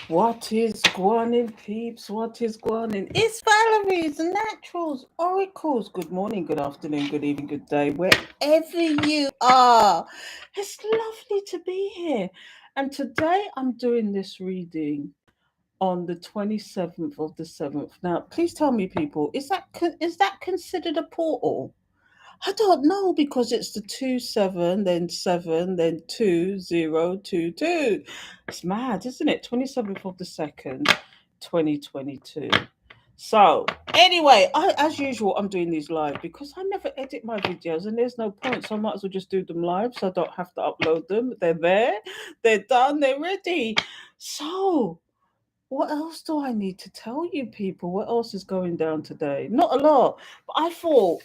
What is gwan peeps? What is gwan? It's Valerie's Naturals Oracles. Good morning, good afternoon, good evening, good day, wherever you are. It's lovely to be here. And today I'm doing this reading on the 27th of the 7th. Now, please tell me, people, is that considered a portal? I don't know because it's the 2 7, then 7, then 2022. It's mad, isn't it? 27th of the 2nd, 2022. So, anyway, as usual, I'm doing these live because I never edit my videos and there's no point. So I might as well just do them live so I don't have to upload them. They're there, they're done, they're ready. So, what else do I need to tell you, people? What else is going down today? Not a lot, but I thought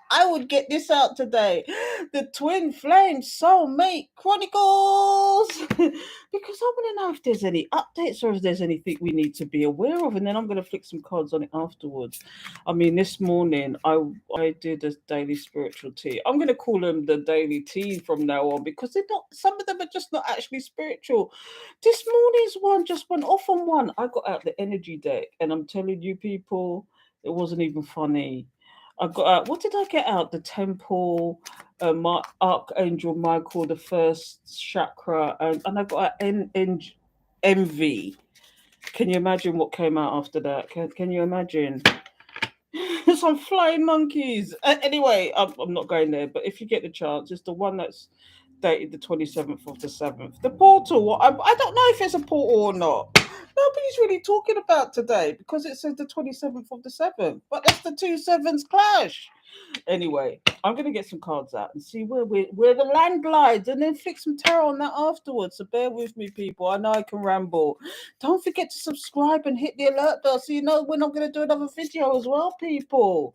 I would get this out today. The Twin Flame Soulmate Chronicles. Because I want to know if there's any updates or if there's anything we need to be aware of. And then I'm going to flick some cards on it afterwards. I mean, this morning I did a daily spiritual tea. I'm going to call them the daily tea from now on because they're not, some of them are just not actually spiritual. This morning's one just went off on one. I got out the energy deck and I'm telling you, people, it wasn't even funny. I got out. What did I get out? The temple, my Archangel Michael, the first chakra, and I got out envy. Can you imagine what came out after that? Can you imagine? Some flying monkeys. Anyway, I'm not going there. But if you get the chance, it's the one that's dated the 27th of the 7th. The portal. I don't know if it's a portal or not. Nobody's really talking about today because it says the 27th of the 7th. But that's the two sevens clash. Anyway, I'm gonna get some cards out and see where the land lies, and then fix some tarot on that afterwards. So bear with me, people. I know I can ramble. Don't forget to subscribe and hit the alert bell so you know when I'm gonna do another video as well, people.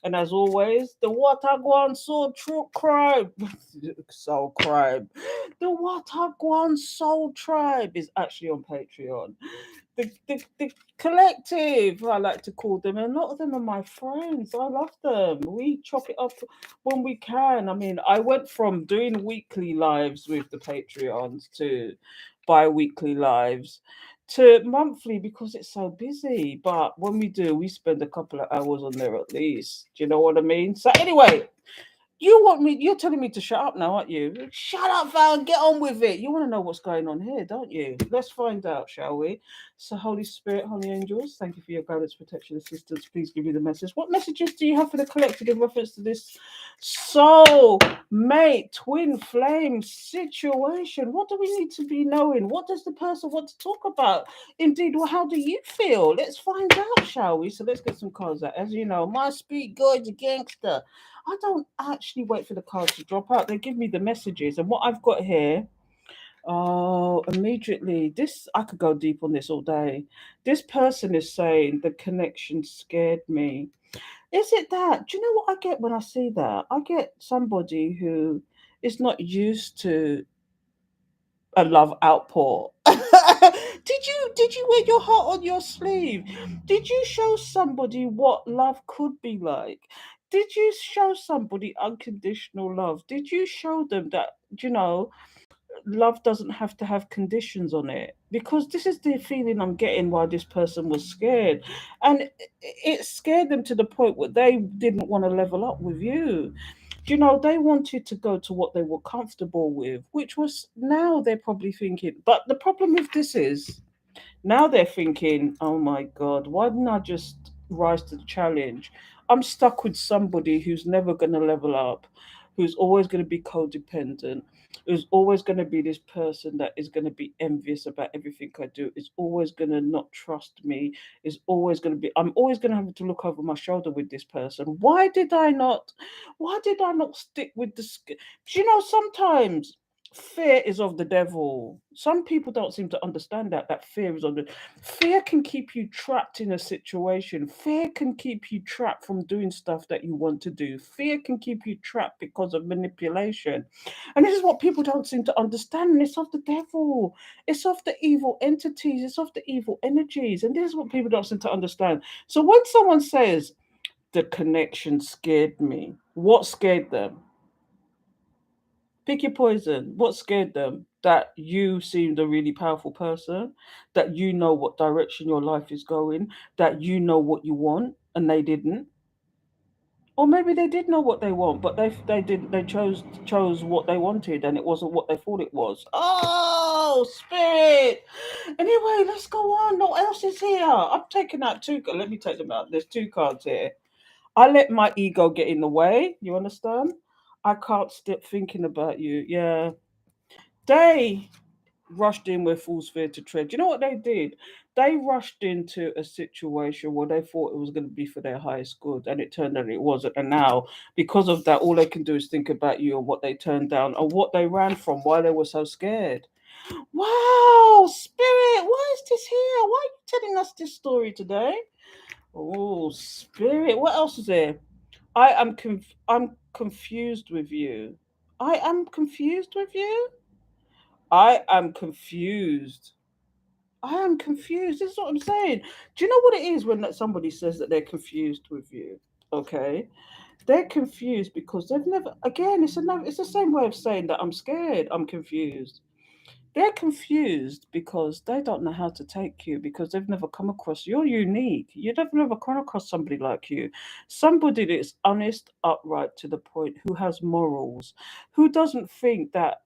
And as always, the Watagwan Soul Tribe, Soul Tribe, the Watagwan Soul Tribe is actually on Patreon. The collective, I like to call them, and a lot of them are my friends. I love them. We chop it up when we can. I mean, I went from doing weekly lives with the Patreons to bi-weekly lives to monthly because it's so busy. But when we do, we spend a couple of hours on there at least. Do you know what I mean? So anyway, you're telling me to shut up now, aren't you? Shut up, Val, and get on with it. You want to know what's going on here, don't you? Let's find out, shall we? So, Holy Spirit, Holy Angels, thank you for your guidance, protection, assistance. Please give me the message. What messages do you have for the collective in reference to this soul mate twin flame situation? What do we need to be knowing? What does the person want to talk about? Indeed, well, how do you feel? Let's find out, shall we? So let's get some cards out. As you know, my speed guide's a gangster. I don't actually wait for the cards to drop out. They give me the messages. And what I've got here, oh, immediately, this, I could go deep on this all day. This person is saying the connection scared me. Is it that? Do you know what I get when I see that? I get somebody who is not used to a love outpour. Did you wear your heart on your sleeve? Did you show somebody what love could be like? Did you show somebody unconditional love? Did you show them that, you know, love doesn't have to have conditions on it? Because this is the feeling I'm getting why this person was scared. And it scared them to the point where they didn't want to level up with you. You know, they wanted to go to what they were comfortable with, which was, now they're probably thinking, but the problem with this is now they're thinking, oh my God, why didn't I just rise to the challenge? I'm stuck with somebody who's never going to level up, who's always going to be codependent, who's always going to be this person that is going to be envious about everything I do, is always going to not trust me, is always going to be, I'm always going to have to look over my shoulder with this person. Why did I not stick with the, do you know, sometimes fear is of the devil. Some people don't seem to understand that fear is of the, fear can keep you trapped in a situation. Fear can keep you trapped from doing stuff that you want to do. Fear can keep you trapped because of manipulation. And this is what people don't seem to understand. And it's of the devil. It's of the evil entities. It's of the evil energies. And this is what people don't seem to understand. So when someone says the connection scared me, what scared them? Pick your poison. What scared them? That you seemed a really powerful person, that you know what direction your life is going, that you know what you want, and they didn't. Or maybe they did know what they want, but they didn't. They chose what they wanted, and it wasn't what they thought it was. Oh, spirit. Anyway, let's go on. No one else is here. I'm taking out two. Let me take them out. There's two cards here. I let my ego get in the way. You understand? I can't stop thinking about you. Yeah. They rushed in where fools fear to tread. You know what they did? They rushed into a situation where they thought it was going to be for their highest good, and it turned out it wasn't. And now, because of that, all they can do is think about you and what they turned down and what they ran from, why they were so scared. Wow, spirit, why is this here? Why are you telling us this story today? Oh, spirit, what else is there? I'm confused with you. I am confused with you. I am confused. I am confused. This is what I'm saying. Do you know what it is when somebody says that they're confused with you? Okay, they're confused because they've never. Again, it's the same way of saying that I'm scared. I'm confused. They're confused because they don't know how to take you because they've never come across. You're unique. You've never come across somebody like you, somebody that's honest, upright to the point, who has morals, who doesn't think that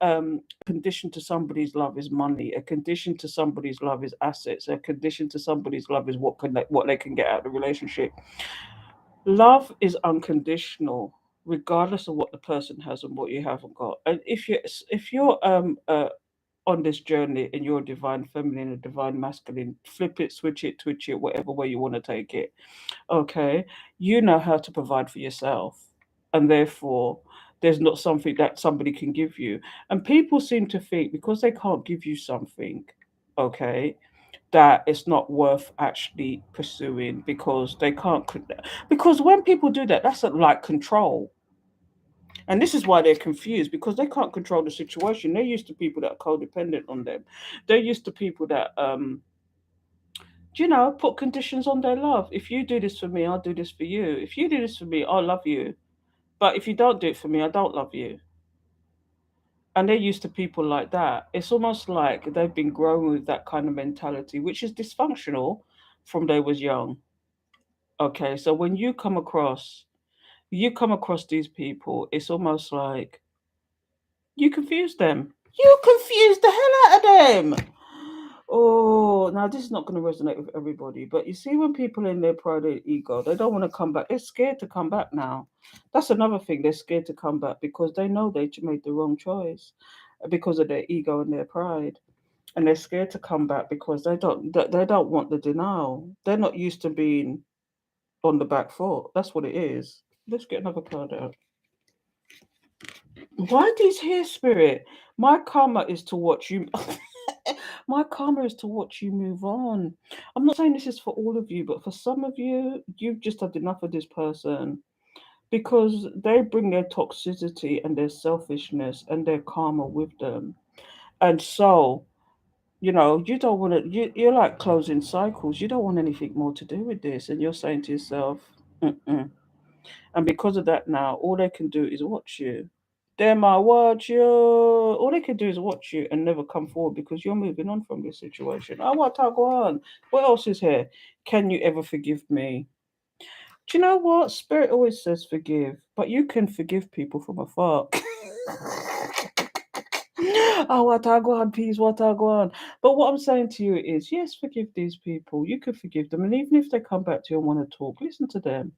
condition to somebody's love is money, a condition to somebody's love is assets, a condition to somebody's love is what they can get out of the relationship. Love is unconditional, regardless of what the person has and what you haven't got. And if you're on this journey and you're a divine feminine, a divine masculine, flip it, switch it, twitch it, whatever way you want to take it. Okay. You know how to provide for yourself. And therefore, there's not something that somebody can give you. And people seem to think because they can't give you something, okay, that it's not worth actually pursuing because they can't. Because when people do that, that's like control. And this is why they're confused because they can't control the situation. They're used to people that are codependent on them. They're used to people that, put conditions on their love. If you do this for me, I'll do this for you. If you do this for me, I'll love you. But if you don't do it for me, I don't love you. And they're used to people like that. It's almost like they've been grown with that kind of mentality, which is dysfunctional from they was young. Okay, so when you come across these people, it's almost like you confuse them. You confuse the hell out of them. Oh, now this is not going to resonate with everybody, but you see, when people in their pride and ego, they don't want to come back. They're scared to come back now. That's another thing. They're scared to come back because they know they made the wrong choice because of their ego and their pride, and they're scared to come back because they don't want the denial. They're not used to being on the back foot. That's what it is. Let's get another card out. Why these here, spirit? My karma is to watch you. My karma is to watch you move on. I'm not saying this is for all of you, but for some of you, you've just had enough of this person because they bring their toxicity and their selfishness and their karma with them. And so, you don't want to, you're like closing cycles. You don't want anything more to do with this. And you're saying to yourself, mm-mm. And because of that, now all they can do is watch you. They might watch you. All they can do is watch you and never come forward because you're moving on from this situation. Oh, what I go on? What else is here? Can you ever forgive me? Do you know what? Spirit always says forgive, but you can forgive people from afar. Oh, what I go on, peace, what I go on. But what I'm saying to you is, yes, forgive these people. You can forgive them. And even if they come back to you and want to talk, listen to them.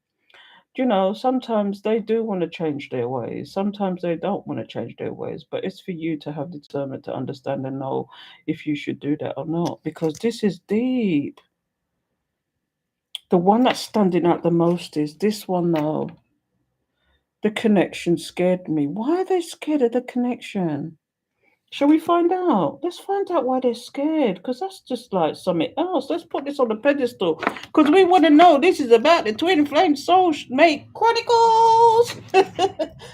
Sometimes they do want to change their ways. Sometimes they don't want to change their ways. But it's for you to have the discernment to understand and know if you should do that or not. Because this is deep. The one that's standing out the most is this one, though. The connection scared me. Why are they scared of the connection? Shall we find out? Let's find out why they're scared, because that's just like something else. Let's put this on the pedestal, because we want to know. This is about the Twin Flame Soulmate Chronicles.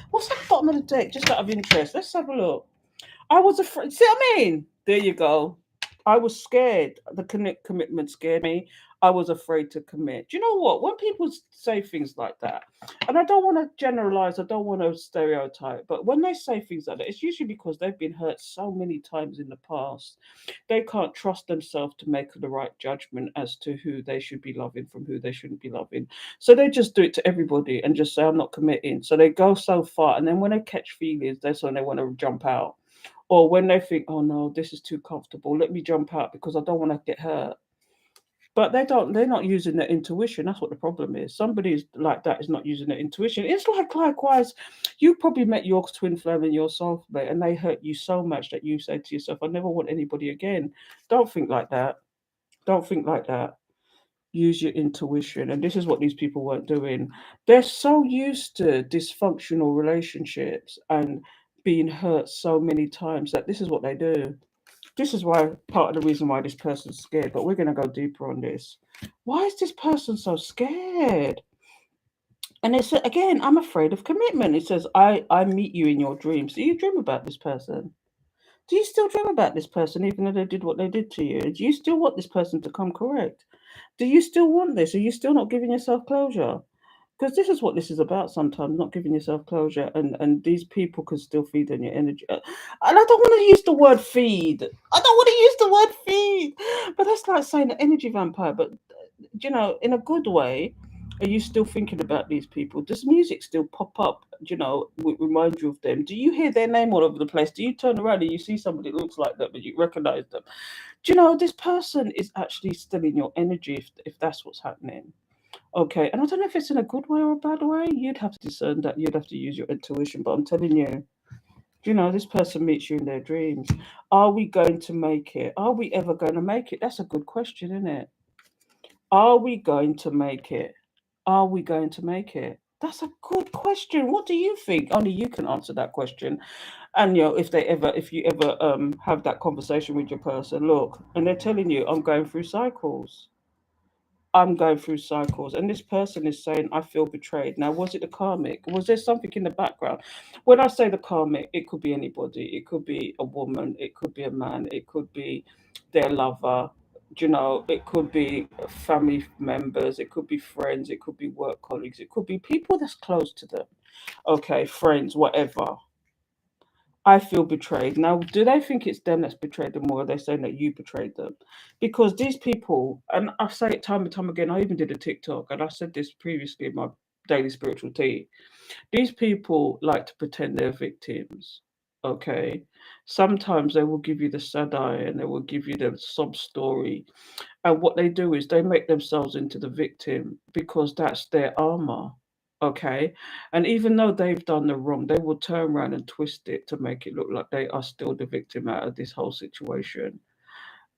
What's at the bottom of the deck? Just out of interest. Let's have a look. I was afraid. See what I mean? There you go. I was scared. The commitment scared me. I was afraid to commit. Do you know what? When people say things like that, and I don't want to generalize, I don't want to stereotype, but when they say things like that, it's usually because they've been hurt so many times in the past. They can't trust themselves to make the right judgment as to who they should be loving from who they shouldn't be loving. So they just do it to everybody and just say, I'm not committing. So they go so far. And then when they catch feelings, that's when they want to jump out. Or when they think, oh no, this is too comfortable, let me jump out because I don't want to get hurt. But they're not using their intuition. That's what the problem is. Somebody like that is not using their intuition. It's like likewise, you probably met your twin flame and your soulmate and they hurt you so much that you say to yourself, I never want anybody again. Don't think like that. Don't think like that. Use your intuition. And this is what these people weren't doing. They're so used to dysfunctional relationships and being hurt so many times that this is what they do. This is why part of the reason why this person's scared, but we're going to go deeper on this. Why is this person so scared? And it said again, I'm afraid of commitment. It says, I meet you in your dreams. Do you dream about this person? Do you still dream about this person even though they did what they did to you? Do you still want this person to come correct? Do you still want this? Are you still not giving yourself closure? Because this is what this is about sometimes, not giving yourself closure, and these people can still feed on your energy. And I don't want to use the word feed. I don't want to use the word feed, but that's like saying an energy vampire. But in a good way. Are you still thinking about these people? Does music still pop up? Remind you of them? Do you hear their name all over the place? Do you turn around and you see somebody that looks like them and you recognize them? This person is actually still in your energy if that's what's happening. Okay, and I don't know if it's in a good way or a bad way. You'd have to discern that. You'd have to use your intuition. But I'm telling you, this person meets you in their dreams. Are we going to make it? Are we ever going to make it? That's a good question, isn't it? Are we going to make it? Are we going to make it? That's a good question. What do you think? Only you can answer that question. And if you ever have that conversation with your person, look, and they're telling you, I'm going through cycles. I'm going through cycles, and this person is saying, I feel betrayed. Now, was it the karmic? Was there something in the background? When I say the karmic, it could be anybody. It could be a woman. It could be a man. It could be their lover. It could be family members. It could be friends. It could be work colleagues. It could be people that's close to them. Okay, friends, whatever. I feel betrayed. Now, do they think it's them that's betrayed them, or are they saying that you betrayed them? Because these people, and I say it time and time again, I even did a TikTok, and I said this previously in my daily spiritual tea. These people like to pretend they're victims. Okay. Sometimes they will give you the sad eye and they will give you the sob story. And what they do is they make themselves into the victim because that's their armor. Okay. And even though they've done the wrong, they will turn around and twist it to make it look like they are still the victim out of this whole situation.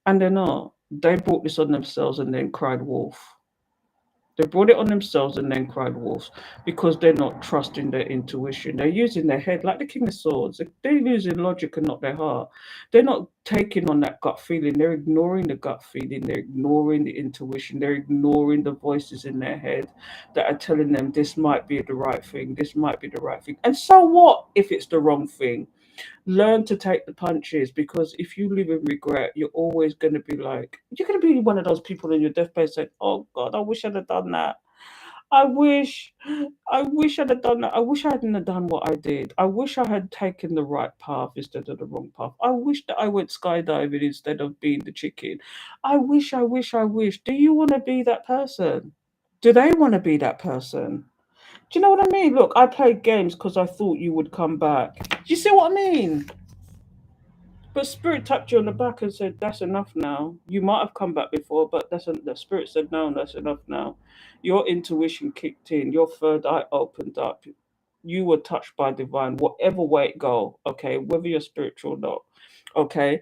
And they're not. They brought this on themselves and then cried wolf. They brought it on themselves and then cried wolves because they're not trusting their intuition. They're using their head like the King of Swords. They're using logic and not their heart. They're not taking on that gut feeling. They're ignoring the gut feeling. They're ignoring the intuition. They're ignoring the voices in their head that are telling them this might be the right thing. This might be the right thing. And so what if it's the wrong thing? Learn to take the punches, because if you live in regret, you're always going to be like, you're going to be one of those people in your deathbed saying, oh God, I wish I'd have done that. I wish, I wish I'd have done that. I wish I hadn't have done what I did. I wish I had taken the right path instead of the wrong path. I wish that I went skydiving instead of being the chicken. I wish, I wish, I wish. Do you want to be that person? Do they want to be that person? Do you know what I mean? Look, I played games because I thought you would come back. Do you see what I mean? But spirit tapped you on the back and said, "That's enough now. You might have come back before, but the spirit said, no, that's enough now." Your intuition kicked in. Your third eye opened up. You were touched by divine, whatever way it go. Okay, whether you're spiritual or not. Okay,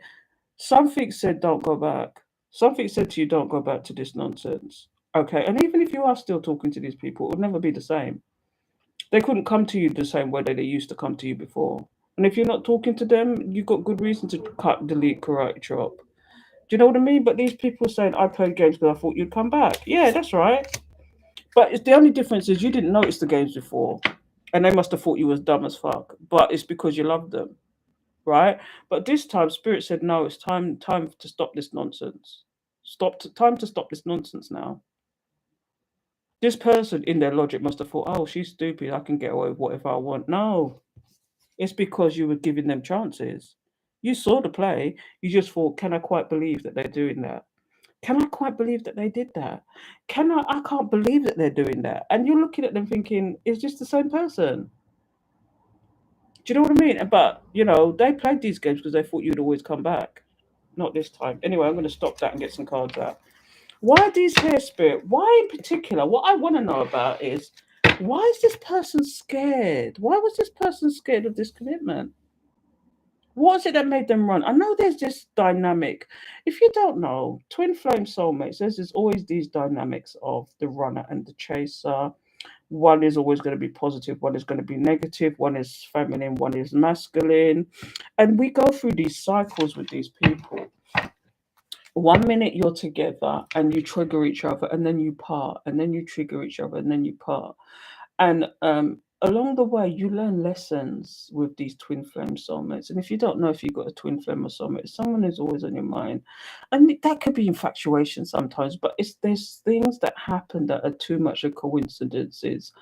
something said, "Don't go back." Something said to you, "Don't go back to this nonsense." Okay, and even if you are still talking to these people, it will never be the same. They couldn't come to you the same way that they used to come to you before. And if you're not talking to them, you've got good reason to cut, delete, karate chop. Do you know what I mean? But these people saying, I played games because I thought you'd come back. Yeah, that's right. But it's the only difference is you didn't notice the games before. And they must have thought you was dumb as fuck. But it's because you love them. right? But this time, Spirit said, no, it's time to stop this nonsense. Time to stop this nonsense now. This person in their logic must have thought, oh, she's stupid. I can get away with whatever I want. No, it's because you were giving them chances. You saw the play. You just thought, can I quite believe that they're doing that? Can I quite believe that they did that? I can't believe that they're doing that. And you're looking at them thinking, is this the same person? Do you know what I mean? But, they played these games because they thought you'd always come back. Not this time. Anyway, I'm going to stop that and get some cards out. Why these here, Spirit? Why in particular? What I want to know about is, why is this person scared? Why was this person scared of this commitment? What was it that made them run? I know there's this dynamic. If you don't know, twin flame soulmates, there's always these dynamics of the runner and the chaser. One is always going to be positive, one is going to be negative, one is feminine, one is masculine. And we go through these cycles with these people. 1 minute you're together and you trigger each other, and then you part, and then you trigger each other, and then you part. And along the way, you learn lessons with these twin flame soulmates. And if you don't know if you've got a twin flame or soulmate, someone is always on your mind. And that could be infatuation sometimes, but there's things that happen that are too much of coincidences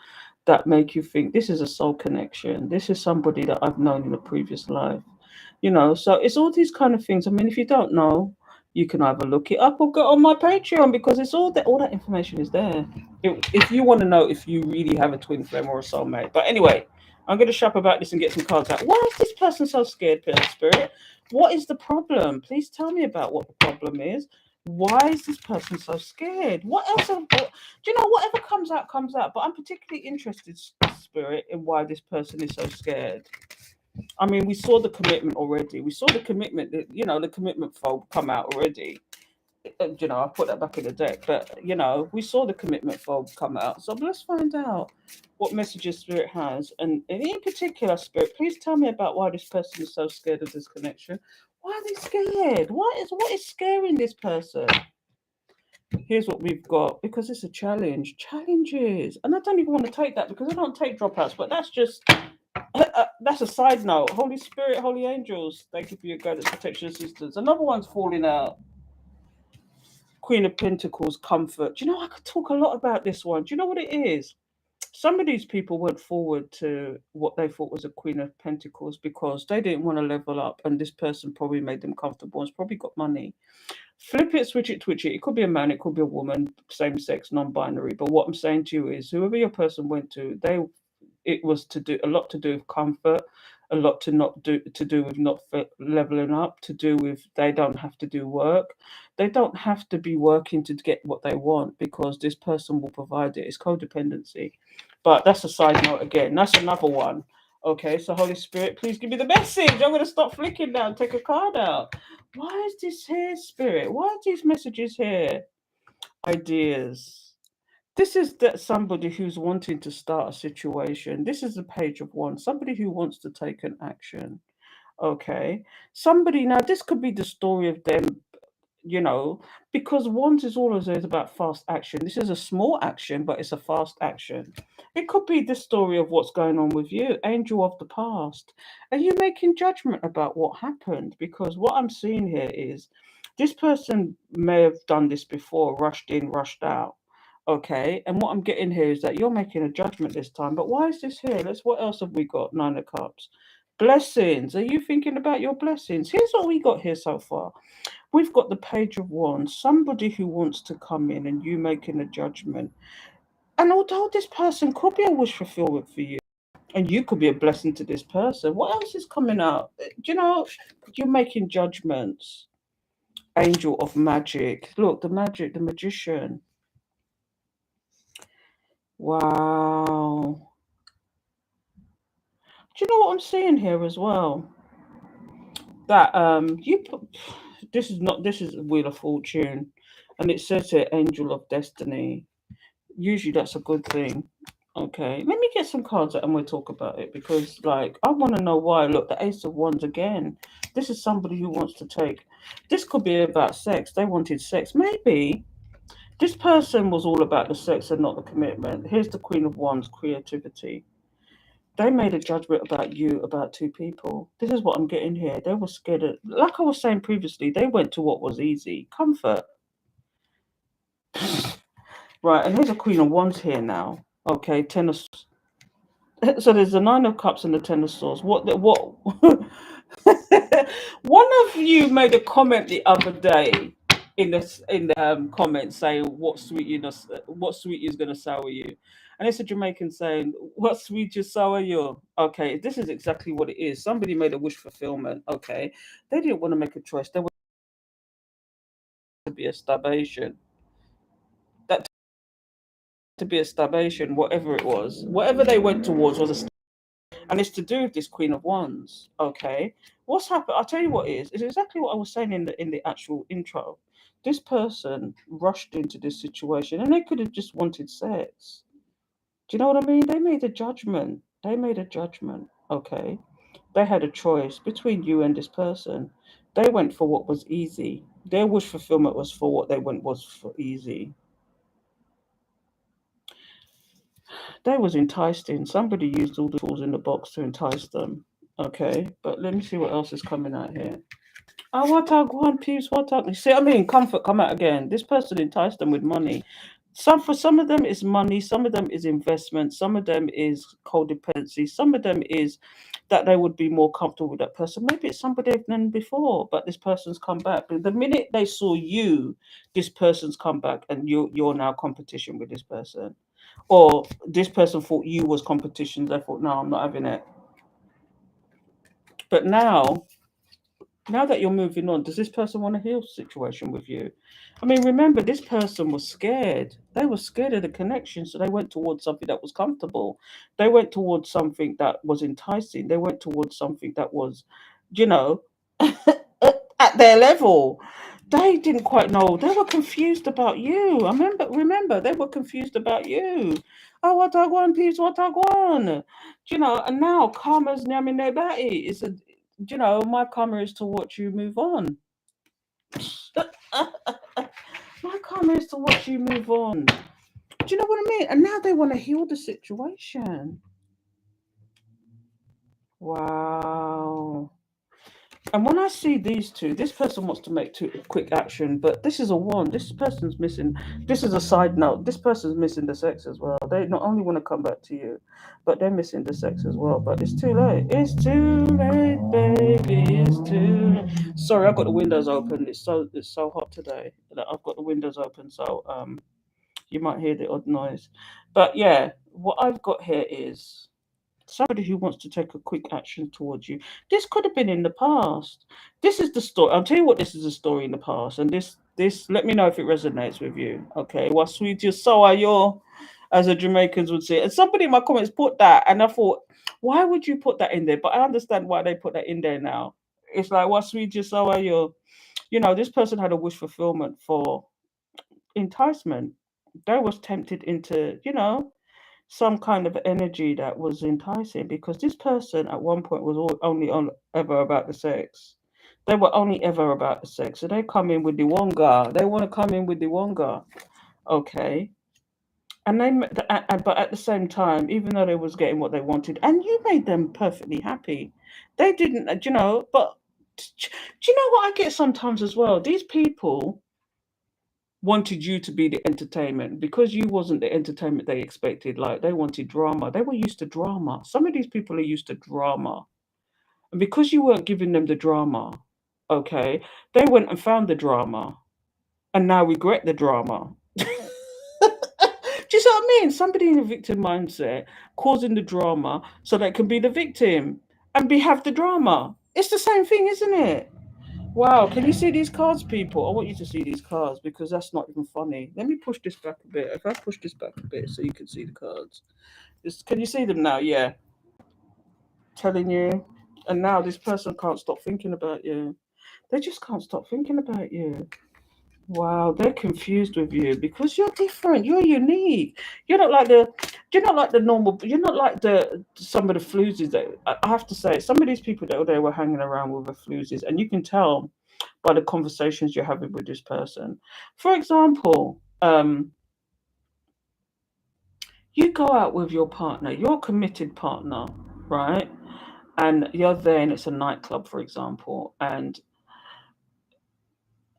that make you think this is a soul connection. This is somebody that I've known in a previous life. So it's all these kind of things. I mean, if you don't know, you can either look it up or go on my Patreon, because it's all that information is there. If you want to know if you really have a twin flame or a soulmate. But anyway, I'm going to shop about this and get some cards out. Why is this person so scared, Spirit? What is the problem? Please tell me about what the problem is. Why is this person so scared? What else? Do you know, whatever comes out, comes out. But I'm particularly interested, Spirit, in why this person is so scared. I mean, we saw the commitment already. We saw the commitment, the commitment phobe come out already. I put that back in the deck. But, we saw the commitment phobe come out. So let's find out what messages Spirit has. And in particular, Spirit, please tell me about why this person is so scared of this connection. Why are they scared? What is scaring this person? Here's what we've got, because it's a challenge. Challenges. And I don't even want to take that because I don't take dropouts, but that's just... that's a side note. Holy Spirit, holy angels, thank you for your guidance, protection, assistance. Another one's falling out. Queen of Pentacles, comfort. Do you know, I could talk a lot about this one. Do you know what it is? Some of these people went forward to what they thought was a Queen of Pentacles because they didn't want to level up, and this person probably made them comfortable and has probably got money. Flip it, switch it, twitch it. It could be a man, it could be a woman, same sex, non-binary. But what I'm saying to you is, whoever your person went to, it was a lot to do with comfort, a lot to do with not leveling up, to do with they don't have to do work. They don't have to be working to get what they want because this person will provide it. It's codependency. But that's a side note again. That's another one. Okay, so Holy Spirit, please give me the message. I'm going to stop flicking now and take a card out. Why is this here, Spirit? Why are these messages here? Ideas. This is somebody who's wanting to start a situation. This is the Page of Wands. Somebody who wants to take an action. Okay. Somebody, now this could be the story of them, because Wands is always about fast action. This is a small action, but it's a fast action. It could be the story of what's going on with you, angel of the past. Are you making judgment about what happened? Because what I'm seeing here is this person may have done this before, rushed in, rushed out. Okay, and what I'm getting here is that you're making a judgment this time. But why is this here? What else have we got? Nine of Cups. Blessings. Are you thinking about your blessings? Here's what we got here so far. We've got the Page of Wands. Somebody who wants to come in and you making a judgment. And although this person could be a wish fulfillment for you, and you could be a blessing to this person, what else is coming out? You're making judgments. Angel of magic. Look, the magician. Wow. Do you know what I'm seeing here as well? That this is Wheel of Fortune, and it says here Angel of Destiny. Usually that's a good thing. Okay, let me get some cards out and we'll talk about it, because I want to know why. Look, the Ace of Wands again. This is somebody who wants to take. This could be about sex. They wanted sex. Maybe this person was all about the sex and not the commitment. Here's the Queen of Wands, creativity. They made a judgment about you, about two people. This is what I'm getting here. They were scared of, like I was saying previously, they went to what was easy, comfort. Right, and here's a Queen of Wands here now. Okay, Ten of, so there's the Nine of Cups and the Ten of Swords. What? One of you made a comment the other day in the comments saying what sweet is gonna sour you, and it's a Jamaican saying, "What sweet you sour you?" Okay, this is exactly what it is. Somebody made a wish fulfillment. Okay, they didn't want to make a choice. They wanted to be a starvation. That to be a starvation, whatever it was, whatever they went towards was a, and it's to do with this Queen of Wands. Okay, what's happened? I'll tell you what is. It's exactly what I was saying in the actual intro. This person rushed into this situation, and they could have just wanted sex. Do you know what I mean? They made a judgment. They made a judgment. Okay, they had a choice between you and this person. They went for what was easy. Their wish fulfillment was for what they went was for easy. They was enticed in. Somebody used all the tools in the box to entice them. Okay, but let me see what else is coming out here. Oh, what I want, peeps, what I see. I mean, comfort come out again. This person enticed them with money. For some of them is money, some of them is investment, some of them is codependency, some of them is that they would be more comfortable with that person. Maybe it's somebody they've known before, but this person's come back. But the minute they saw you, this person's come back, and you're now competition with this person, or this person thought you was competition. They thought, no, I'm not having it. But now that you're moving on, does this person want to heal the situation with you? I mean, remember, this person was scared. They were scared of the connection, so they went towards something that was comfortable. They went towards something that was enticing. They went towards something that was, you know, at their level. They didn't quite know. They were confused about you. I remember, they were confused about you. Oh, what I want, peace, what I want. And now karma's namming their batty. My karma is to watch you move on. My karma is to watch you move on. Do you know what I mean? And now they want to heal the situation. Wow. And when I see these two, this person wants to make quick action, but this is a one. This person's missing. This is a side note. This person's missing the sex as well. They not only want to come back to you, but they're missing the sex as well. But it's too late. It's too late, baby. It's too late. Sorry, I've got the windows open. It's so hot today that I've got the windows open, so you might hear the odd noise. But yeah, what I've got here is somebody who wants to take a quick action towards you. This could have been in the past. This is the story. I'll tell you what, this is a story in the past, and this let me know if it resonates with you. Okay, what sweet you so are you, as the Jamaicans would say. And somebody in my comments put that, and I thought, why would you put that in there? But I understand why they put that in there now. It's like, what sweet you so are you. This person had a wish fulfillment for enticement. They was tempted into, some kind of energy that was enticing, because this person at one point was only on ever about the sex. They were only ever about the sex. So they come in with the wonga. They want to come in with the wonga. Okay. And but at the same time, even though they was getting what they wanted, and you made them perfectly happy, they didn't, but do you know what I get sometimes as well? These people wanted you to be the entertainment because you wasn't the entertainment they expected. Like, they wanted drama. They were used to drama. Some of these people are used to drama. And because you weren't giving them the drama, okay, they went and found the drama and now regret the drama. Do you see what I mean? Somebody in a victim mindset causing the drama so they can be the victim and have the drama. It's the same thing, isn't it? Wow, can you see these cards, people? I want you to see these cards because that's not even funny. Let me push this back a bit. If I push this back a bit so you can see the cards. Can you see them now? Yeah. Telling you. And now this person can't stop thinking about you. They just can't stop thinking about you. Wow, they're confused with you because you're different. You're unique. You're not like the. You're not like the normal. You're not like the some of the floozies that I have to say. Some of these people that they were hanging around with the floozies, and you can tell by the conversations you're having with this person. For example, You go out with your partner, your committed partner, right? And you're there and it's a nightclub, for example. And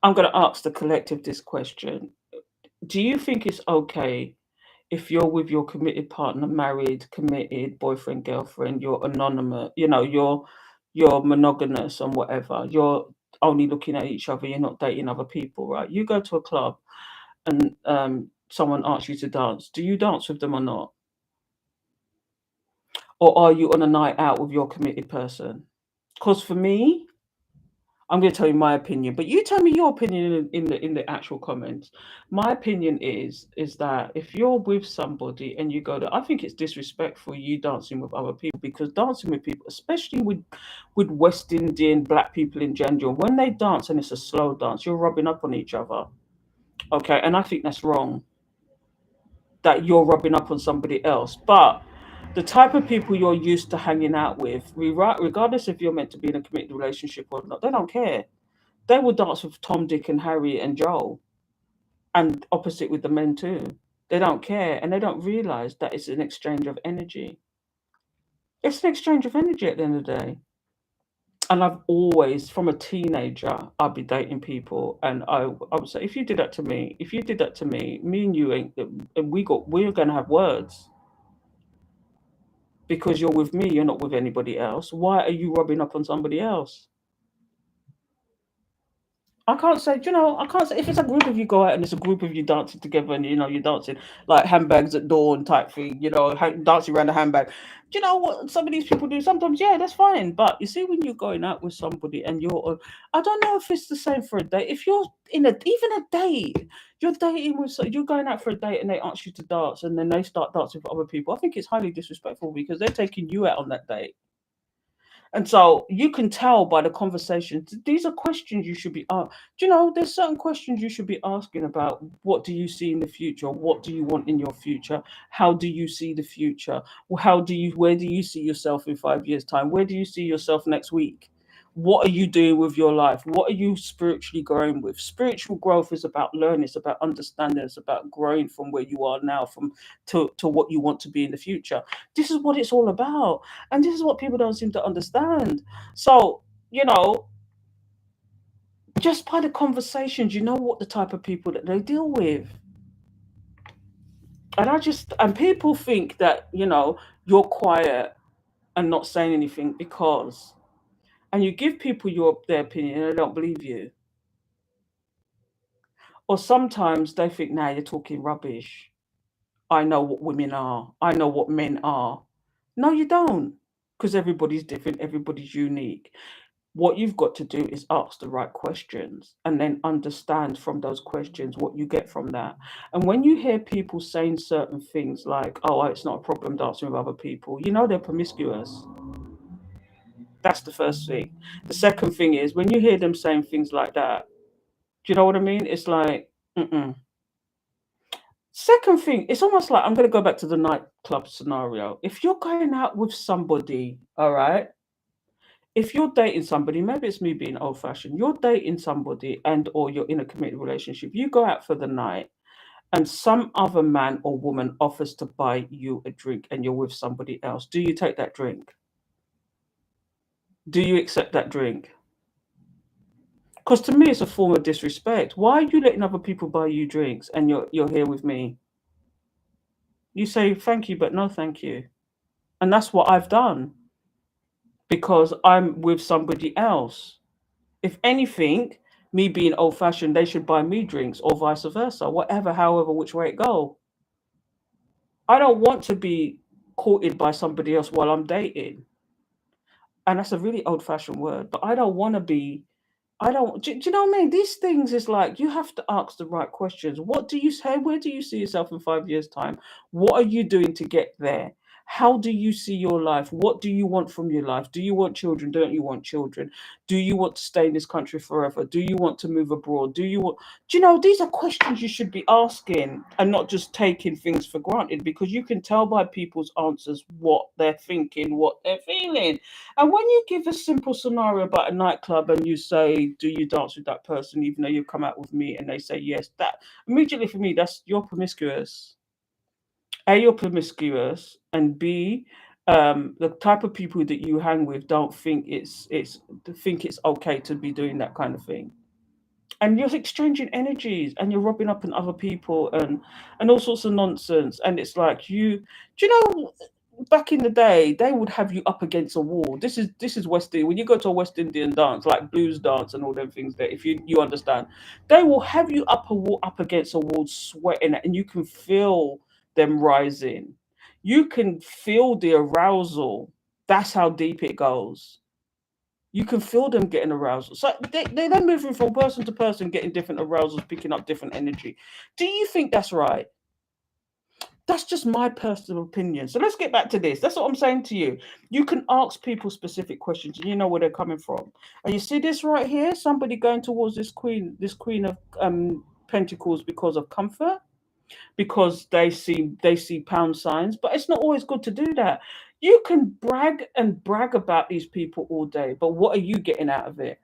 I'm going to ask the collective this question. Do you think it's okay if you're with your committed partner, married, committed, boyfriend, girlfriend, you're anonymous, you're monogamous and whatever, you're only looking at each other, you're not dating other people, right? You go to a club and someone asks you to dance. Do you dance with them or not? Or are you on a night out with your committed person? Because for me, I'm going to tell you my opinion, but you tell me your opinion in the actual comments. My opinion is that if you're with somebody and you go to, I think it's disrespectful you dancing with other people, because dancing with people, especially with West Indian black people in general, when they dance and it's a slow dance, you're rubbing up on each other. Okay, and I think that's wrong. That you're rubbing up on somebody else, but the type of people you're used to hanging out with, regardless if you're meant to be in a committed relationship or not, they don't care. They will dance with Tom, Dick, and Harry and Joel, and opposite with the men too. They don't care, and they don't realize that it's an exchange of energy. It's an exchange of energy at the end of the day. And I've always, from a teenager, I'd be dating people, and I would say, if you did that to me, if you did that to me, me and you ain't, and we're gonna have words, because you're with me, you're not with anybody else. Why are you rubbing up on somebody else? I can't say, I can't say if it's a group of you go out and it's a group of you dancing together and you're dancing like handbags at dawn type thing, dancing around a handbag. Do you know what some of these people do? Sometimes, yeah, that's fine. But you see, when you're going out with somebody and I don't know if it's the same for a date. If you're even a date, you're dating with, you're going out for a date and they ask you to dance and then they start dancing with other people. I think it's highly disrespectful because they're taking you out on that date. And so you can tell by the conversation, these are questions you should be there's certain questions you should be asking about what do you see in the future? What do you want in your future? How do you see the future? Where do you see yourself in 5 years' time? Where do you see yourself next week? What are you doing with your life? What are you spiritually growing with? Spiritual growth is about learning, it's about understanding, it's about growing from where you are now to what you want to be in the future. This is what it's all about. And this is what people don't seem to understand. So, just by the conversations, you know what the type of people that they deal with. And people think that, you're quiet and not saying anything and you give people their opinion and they don't believe you. Or sometimes they think, now you're talking rubbish. I know what women are. I know what men are. No, you don't. Because everybody's different, everybody's unique. What you've got to do is ask the right questions and then understand from those questions what you get from that. And when you hear people saying certain things like, oh, it's not a problem dancing with other people, they're promiscuous. That's the first thing. The second thing is when you hear them saying things like that, do you know what I mean? It's like, mm-mm. Second thing, it's almost like I'm going to go back to the nightclub scenario. If you're going out with somebody, all right, if you're dating somebody, maybe it's me being old fashioned, you're dating somebody or you're in a committed relationship, you go out for the night and some other man or woman offers to buy you a drink and you're with somebody else. Do you take that drink? Do you accept that drink? Because to me, it's a form of disrespect. Why are you letting other people buy you drinks and you're here with me? You say thank you, but no thank you. And that's what I've done because I'm with somebody else. If anything, me being old fashioned, they should buy me drinks or vice versa, whatever, however, which way it go. I don't want to be courted by somebody else while I'm dating. And that's a really old fashioned word, but I don't want to be. I don't. Do you know what I mean? These things is like you have to ask the right questions. What do you say? Where do you see yourself in 5 years' time? What are you doing to get there? How do you see your life? What do you want from your life? Do you want children? Don't you want children? Do you want to stay in this country forever? Do you want to move abroad? Do you want? Do you know these are questions you should be asking and not just taking things for granted because you can tell by people's answers what they're thinking, what they're feeling. And when you give a simple scenario about a nightclub and you say, do you dance with that person, even though you come out with me and they say yes, that immediately for me, you're promiscuous. A, you're promiscuous, and B, the type of people that you hang with don't think it's okay to be doing that kind of thing. And you're exchanging energies and you're rubbing up on other people and all sorts of nonsense. And it's like do you know, back in the day they would have you up against a wall. This is West Indian. When you go to a West Indian dance like blues dance and all them things there, if you understand, they will have you up against a wall sweating, and you can feel them rising. You can feel the arousal. That's how deep it goes. You can feel them getting arousal. So they're moving from person to person, getting different arousals, picking up different energy. Do you think that's right? That's just my personal opinion. So let's get back to this. That's what I'm saying to you. You can ask people specific questions and you know where they're coming from. And you see this right here, somebody going towards this queen of pentacles because of comfort, because they see pound signs, but it's not always good to do that. You can brag about these people all day, but what are you getting out of it?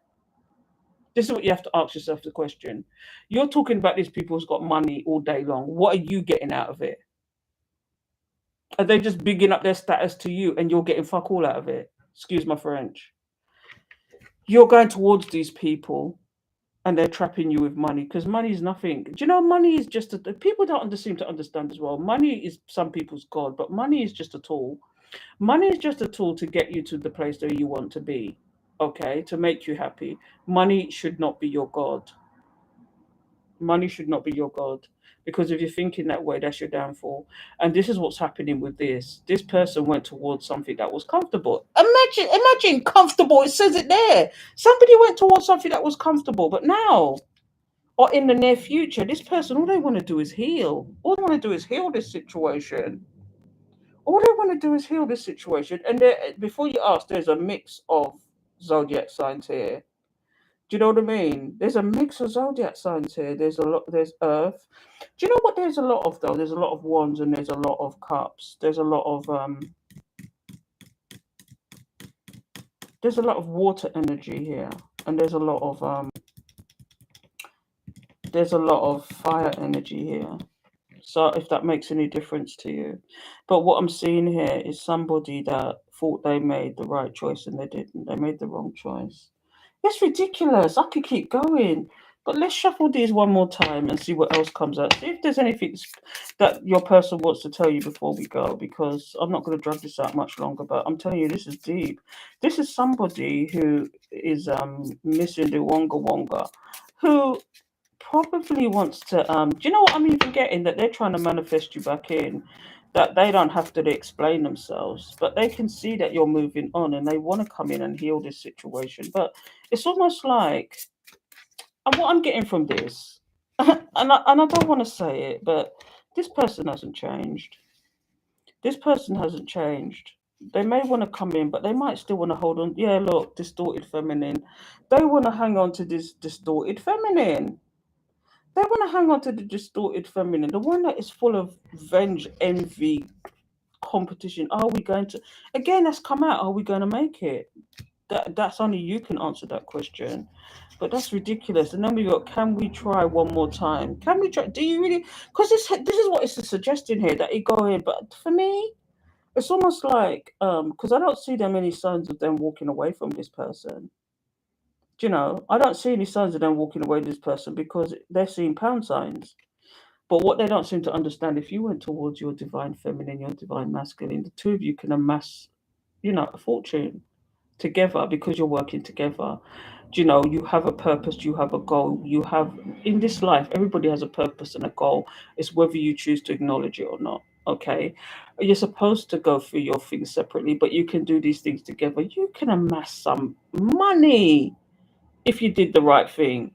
This is what you have to ask yourself the question. You're talking about these people who's got money all day long. What are you getting out of it? Are they just bigging up their status to you and you're getting fuck all out of it? Excuse my French. You're going towards these people and they're trapping you with money, because money is nothing. Do you know money is just people don't seem to understand as well. Money is some people's god, but money is just a tool. Money is just a tool to get you to the place where you want to be. Okay, to make you happy. Money should not be your god. Money should not be your god, because if you're thinking that way, that's your downfall. And this is what's happening with this person went towards something that was comfortable. Imagine comfortable, it says it there. Somebody went towards something that was comfortable, but now or in the near future, this person, all they want to do is heal. All they want to do is heal this situation. All they want to do is heal this situation. And before you ask, there's a mix of zodiac signs here. Do you know what I mean? There's a mix of zodiac signs here. There's a lot. There's Earth. Do you know what? There's a lot of though. There's a lot of wands and there's a lot of cups. There's a lot of There's a lot of water energy here, and there's a lot of fire energy here. So if that makes any difference to you, but what I'm seeing here is somebody that thought they made the right choice and they didn't. They made the wrong choice. It's ridiculous. I could keep going. But let's shuffle these one more time and see what else comes out. See if there's anything that your person wants to tell you before we go, because I'm not going to drag this out much longer. But I'm telling you, this is deep. This is somebody who is missing the wonga wonga, who probably wants to. Do you know what I'm even getting? That they're trying to manifest you back in. That they don't have to explain themselves, but they can see that you're moving on and they want to come in and heal this situation. But it's almost like, and what I'm getting from this, and I don't want to say it, but this person hasn't changed. This person hasn't changed. They may want to come in, but they might still want to hold on. Yeah, look, distorted feminine. They want to hang on to this distorted feminine. They want to hang on to the distorted feminine, the one that is full of venge, envy, competition. Are we going to, again, that's come out? Are we going to make it? That's only you can answer that question. But that's ridiculous. And then we got, can we try one more time? Can we try? Do you really? Because this is what it's suggesting here, that you go in. But for me, it's almost like because I don't see that many signs of them walking away from this person. Do you know? I don't see any signs of them walking away from this person because they're seeing pound signs. But what they don't seem to understand, if you went towards your divine feminine, your divine masculine, the two of you can amass, a fortune together because you're working together. Do you know, you have a purpose, you have a goal, you have, in this life, everybody has a purpose and a goal. It's whether you choose to acknowledge it or not. Okay. You're supposed to go through your things separately, but you can do these things together. You can amass some money if you did the right thing.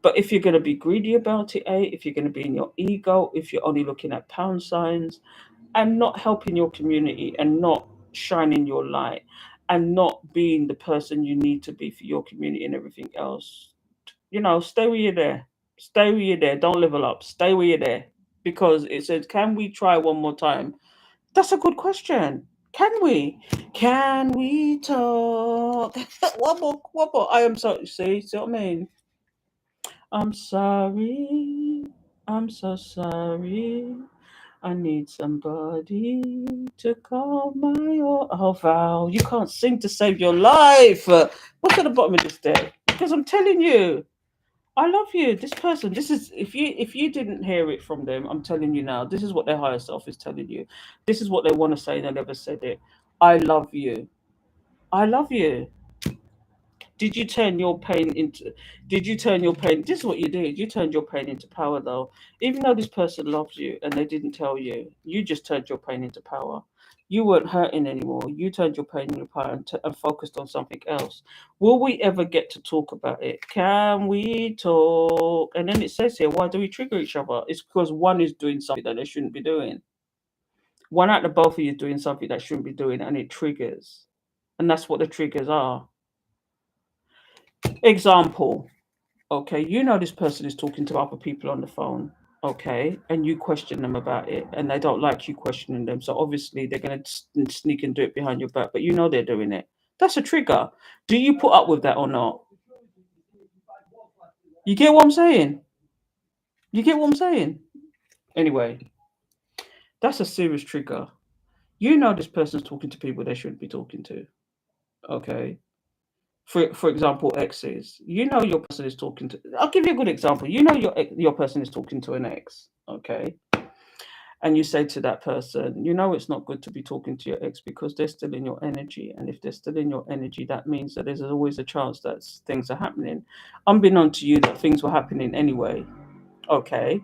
But if you're going to be greedy about it, if you're going to be in your ego, if you're only looking at pound signs and not helping your community and not shining your light and not being the person you need to be for your community and everything else, stay where you're there. Stay where you're there. Don't level up. Stay where you're there. Because it says, can we try one more time? That's a good question. Can we? Can we talk? One more, one more. I am so, see what I mean? I'm sorry. I'm so sorry. I need somebody to calm my oh Val, you can't sing to save your life. What's at the bottom of this day? Because I'm telling you, I love you. This person, this is if you didn't hear it from them, I'm telling you now, this is what their higher self is telling you. This is what they want to say, they never said it. I love you. I love you. Did you turn your pain into did you turn your pain this is what you did. You turned your pain into power though. Even though this person loves you and they didn't tell you, you just turned your pain into power. You weren't hurting anymore. You turned your pain into power and focused on something else. Will we ever get to talk about it? Can we talk? And then it says here, why do we trigger each other? It's because one is doing something that they shouldn't be doing. One out of both of you is doing something that shouldn't be doing, and it triggers. And that's what the triggers are. Example. Okay, you know this person is talking to other people on the phone, okay, and you question them about it, and they don't like you questioning them, so obviously they're going to sneak and do it behind your back, but you know they're doing it. That's a trigger. Do you put up with that or not? You get what I'm saying? You get what I'm saying? Anyway, that's a serious trigger. You know this person's talking to people they shouldn't be talking to, okay? For example, exes. You know your person is talking to. I'll give you a good example. You know your person is talking to an ex, okay? And you say to that person, you know, it's not good to be talking to your ex because they're still in your energy. And if they're still in your energy, that means that there's always a chance that things are happening. Unbeknown to you, that things were happening anyway. Okay.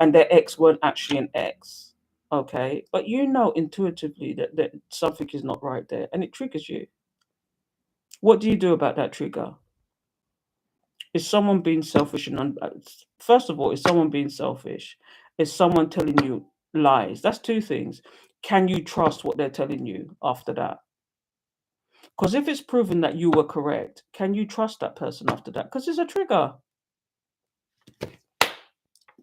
And their ex weren't actually an ex. Okay. But you know intuitively that something is not right there and it triggers you. What do you do about that trigger? Is someone being selfish first of all, is someone being selfish? Is someone telling you lies? That's two things. Can you trust what they're telling you after that? Because if it's proven that you were correct, can you trust that person after that? Because it's a trigger.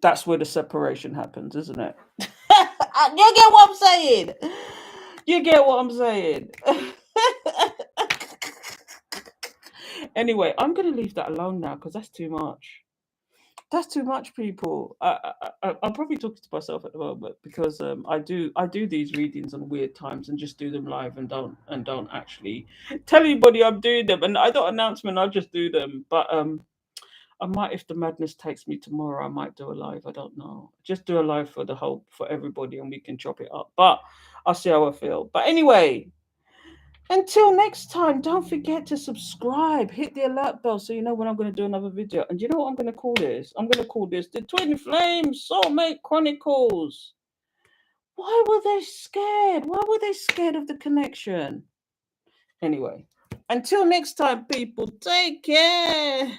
That's where the separation happens, isn't it? You get what I'm saying? You get what I'm saying? Anyway, I'm going to leave that alone now because that's too much. That's too much, people. I'm probably talking to myself at the moment because I do these readings on weird times and just do them live and don't actually tell anybody I'm doing them, and I don't announce them. I just do them. But I might, if the madness takes me tomorrow, I might do a live. I don't know. Just do a live for the whole for everybody, and we can chop it up. But I'll see how I feel. But anyway, until next time, don't forget to subscribe, hit the alert bell so you know when I'm going to do another video. And you know what I'm going to call this? I'm going to call this the Twin Flame Soulmate Chronicles. Why were they scared? Why were they scared of the connection? Anyway, until next time, people, take care.